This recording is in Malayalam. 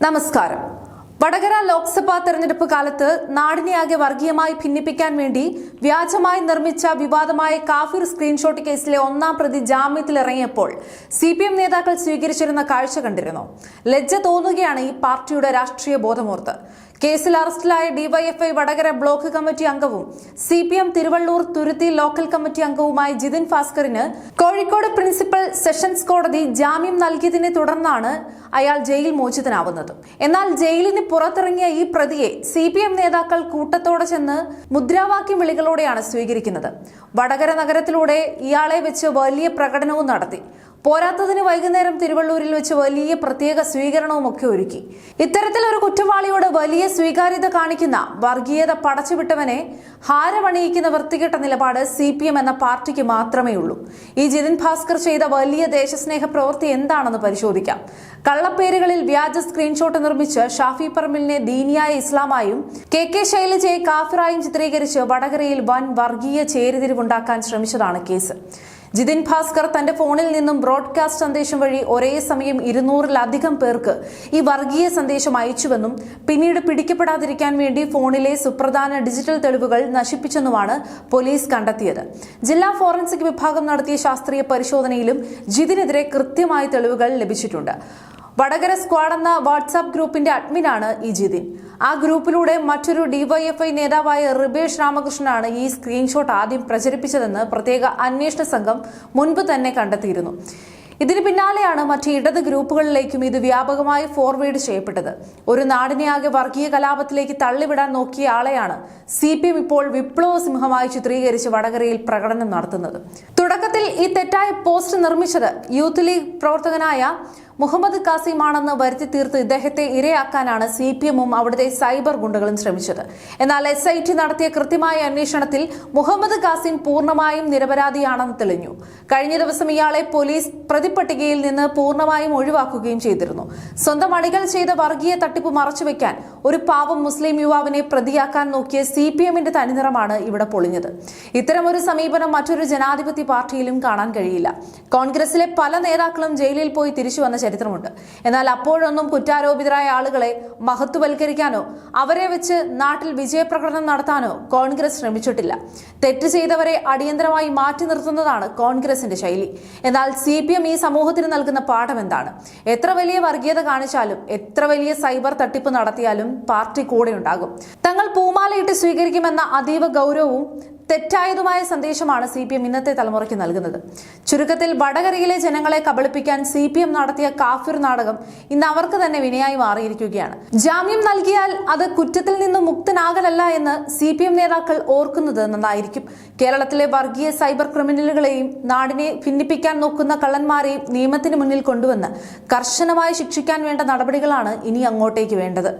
നമസ്കാരം. വടകര ലോക്സഭാ തെരഞ്ഞെടുപ്പ് കാലത്ത് നാടിനെയാകെ വർഗീയമായി ഭിന്നിപ്പിക്കാൻ വേണ്ടി വ്യാജമായി നിർമ്മിച്ച വിവാദമായ കാഫിർ സ്ക്രീൻഷോട്ട് കേസിലെ ഒന്നാം പ്രതി ജാമ്യത്തിലിറങ്ങിയപ്പോൾ CPM നേതാക്കൾ സ്വീകരിച്ചിരുന്ന കാഴ്ച കണ്ടിരുന്നു. ലജ്ജ തോന്നുകയാണ് ഈ പാർട്ടിയുടെ രാഷ്ട്രീയ ബോധമോർത്ത്. കേസിൽ അറസ്റ്റിലായ ഡിവൈഎഫ്ഐ വടകര ബ്ലോക്ക് കമ്മിറ്റി അംഗവും CPM തിരുവള്ളൂർ തുരുത്തി ലോക്കൽ കമ്മിറ്റി അംഗവുമായ ജിതിൻ ഭാസ്കറിന് കോഴിക്കോട് പ്രിൻസിപ്പൽ സെഷൻസ് കോടതി ജാമ്യം നൽകിയതിനെ തുടർന്നാണ് അയാൾ ജയിൽ മോചിതനാവുന്നത്. എന്നാൽ ജയിലിന് പുറത്തിറങ്ങിയ ഈ പ്രതിയെ CPM നേതാക്കൾ കൂട്ടത്തോടെ ചെന്ന് മുദ്രാവാക്യം വിളികളോടെയാണ് സ്വീകരിക്കുന്നത്. വടകര നഗരത്തിലൂടെ ഇയാളെ വെച്ച് വലിയ പ്രകടനവും നടത്തി. പോരാത്തതിന് വൈകുന്നേരം തിരുവള്ളൂരിൽ വെച്ച് വലിയ പ്രത്യേക സ്വീകരണവും ഒക്കെ ഒരുക്കി. ഇത്തരത്തിലൊരു കുറ്റവാളിയോട് വലിയ സ്വീകാര്യത കാണിക്കുന്ന വർഗീയത പടച്ചുവിട്ടവനെ ഹാരമണിയിക്കുന്ന വൃത്തികെട്ട നിലപാട് CPM എന്ന പാർട്ടിക്ക് മാത്രമേ ഉള്ളൂ. ഈ ജിതിൻ ഭാസ്കർ ചെയ്ത വലിയ ദേശസ്നേഹ പ്രവൃത്തി എന്താണെന്ന് പരിശോധിക്കാം. കള്ളപ്പേരുകളിൽ വ്യാജ സ്ക്രീൻഷോട്ട് നിർമ്മിച്ച് ഷാഫി പറമ്പിലിനെ ദീനിയായ ഇസ്ലാമായും KK ശൈലജയെ കാഫിറായും ചിത്രീകരിച്ച് വടകരയിൽ വൻ വർഗീയ ചേരിതിരിവുണ്ടാക്കാൻ ശ്രമിച്ചതാണ് കേസ്. ജിതിൻ ഭാസ്കർ തന്റെ ഫോണിൽ നിന്നും ബ്രോഡ്കാസ്റ്റ് സന്ദേശം വഴി ഒരേ സമയം 200-ലധികം പേർക്ക് ഈ വർഗീയ സന്ദേശം അയച്ചുവെന്നും പിന്നീട് പിടിക്കപ്പെടാതിരിക്കാൻ വേണ്ടി ഫോണിലെ സുപ്രധാന ഡിജിറ്റൽ തെളിവുകൾ നശിപ്പിച്ചെന്നുമാണ് പോലീസ് കണ്ടെത്തിയത്. ജില്ലാ ഫോറൻസിക് വിഭാഗം നടത്തിയ ശാസ്ത്രീയ പരിശോധനയിലും ജിതിനെതിരെ കൃത്യമായ തെളിവുകൾ ലഭിച്ചിട്ടുണ്ട്. വടകര സ്ക്വാഡ് എന്ന വാട്സാപ്പ് ഗ്രൂപ്പിന്റെ അഡ്മിനാണ് ഈ ജിതിൻ. ആ ഗ്രൂപ്പിലൂടെ മറ്റൊരു ഡിവൈഎഫ്ഐ നേതാവായ റിബേഷ് രാമകൃഷ്ണനാണ് ഈ സ്ക്രീൻഷോട്ട് ആദ്യം പ്രചരിപ്പിച്ചതെന്ന് പ്രത്യേക അന്വേഷണ സംഘം മുൻപ് തന്നെ കണ്ടെത്തിയിരുന്നു. ഇതിന് പിന്നാലെയാണ് മറ്റ് ഇടത് ഗ്രൂപ്പുകളിലേക്കും ഇത് വ്യാപകമായി ഫോർവേഡ് ചെയ്യപ്പെട്ടത്. ഒരു നാടിനെയാകെ വർഗീയ കലാപത്തിലേക്ക് തള്ളിവിടാൻ നോക്കിയ ആളെയാണ് CPM ഇപ്പോൾ വിപ്ലവ സിംഹമായി ചിത്രീകരിച്ച് വടകരയിൽ പ്രകടനം നടത്തുന്നത്. തുടക്കത്തിൽ ഈ തെറ്റായ പോസ്റ്റ് നിർമ്മിച്ചത് യൂത്ത് ലീഗ് പ്രവർത്തകനായ മുഹമ്മദ് കാസിമാണെന്ന് വരുത്തി തീർത്ത് ഇദ്ദേഹത്തെ ഇരയാക്കാനാണ് CPM-ഉം അവിടുത്തെ സൈബർ ഗുണ്ടകളും ശ്രമിച്ചത്. എന്നാൽ SIT നടത്തിയ കൃത്യമായ അന്വേഷണത്തിൽ മുഹമ്മദ് കാസിം പൂർണ്ണമായും നിരപരാധിയാണെന്ന് തെളിഞ്ഞു. കഴിഞ്ഞ ദിവസം ഇയാളെ പോലീസ് പ്രതിപട്ടികയിൽ നിന്ന് പൂർണ്ണമായും ഒഴിവാക്കുകയും ചെയ്തിരുന്നു. സ്വന്തം അണികൾ ചെയ്ത വർഗീയ തട്ടിപ്പ് മറച്ചുവെക്കാൻ ഒരു പാവം മുസ്ലിം യുവാവിനെ പ്രതിയാക്കാൻ നോക്കിയ CPM-ന്റെ തനിനിറമാണ് ഇവിടെ പൊളിഞ്ഞത്. ഇത്തരമൊരു സമീപനം മറ്റൊരു ജനാധിപത്യ പാർട്ടിയിലും കാണാൻ കഴിയില്ല. കോൺഗ്രസിലെ പല നേതാക്കളും ജയിലിൽ പോയി തിരിച്ചു വന്ന ചരിത്രമുണ്ട്. എന്നാൽ അപ്പോഴൊന്നും കുറ്റാരോപിതരായ ആളുകളെ മഹത്വവൽക്കരിക്കാനോ അവരെ വെച്ച് നാട്ടിൽ വിജയപ്രകടനം നടത്താനോ കോൺഗ്രസ് ശ്രമിച്ചിട്ടില്ല. തെറ്റ് ചെയ്തവരെ അടിയന്തരമായി മാറ്റി നിർത്തുന്നതാണ് കോൺഗ്രസിന്റെ ശൈലി. എന്നാൽ CPM ഈ സമൂഹത്തിന് നൽകുന്ന പാഠം എന്താണ്? എത്ര വലിയ വർഗീയത കാണിച്ചാലും എത്ര വലിയ സൈബർ തട്ടിപ്പ് നടത്തിയാലും പാർട്ടി കൂടെ ഉണ്ടാകും. തങ്ങൾ പൂമാലയിട്ട് സ്വീകരിക്കുമെന്ന അതീവ ഗൗരവവും തെറ്റായതുമായ സന്ദേശമാണ് CPM ഇന്നത്തെ തലമുറയ്ക്ക് നൽകുന്നത്. ചുരുക്കത്തിൽ വടകരയിലെ ജനങ്ങളെ കബളിപ്പിക്കാൻ CPM നടത്തിയ കാഫിർ നാടകം ഇന്ന് അവർക്ക് തന്നെ വിനയായി മാറിയിരിക്കുകയാണ്. ജാമ്യം നൽകിയാൽ അത് കുറ്റത്തിൽ നിന്നും മുക്തനാകലല്ല എന്ന് CPM നേതാക്കൾ ഓർക്കുന്നത് നന്നായിരിക്കും. കേരളത്തിലെ വർഗീയ സൈബർ ക്രിമിനലുകളെയും നാടിനെ ഭിന്നിപ്പിക്കാൻ നോക്കുന്ന കള്ളന്മാരെയും നിയമത്തിന് മുന്നിൽ കൊണ്ടുവന്ന് കർശനമായി ശിക്ഷിക്കാൻ വേണ്ട നടപടികളാണ് ഇനി അങ്ങോട്ടേക്ക് വേണ്ടത്.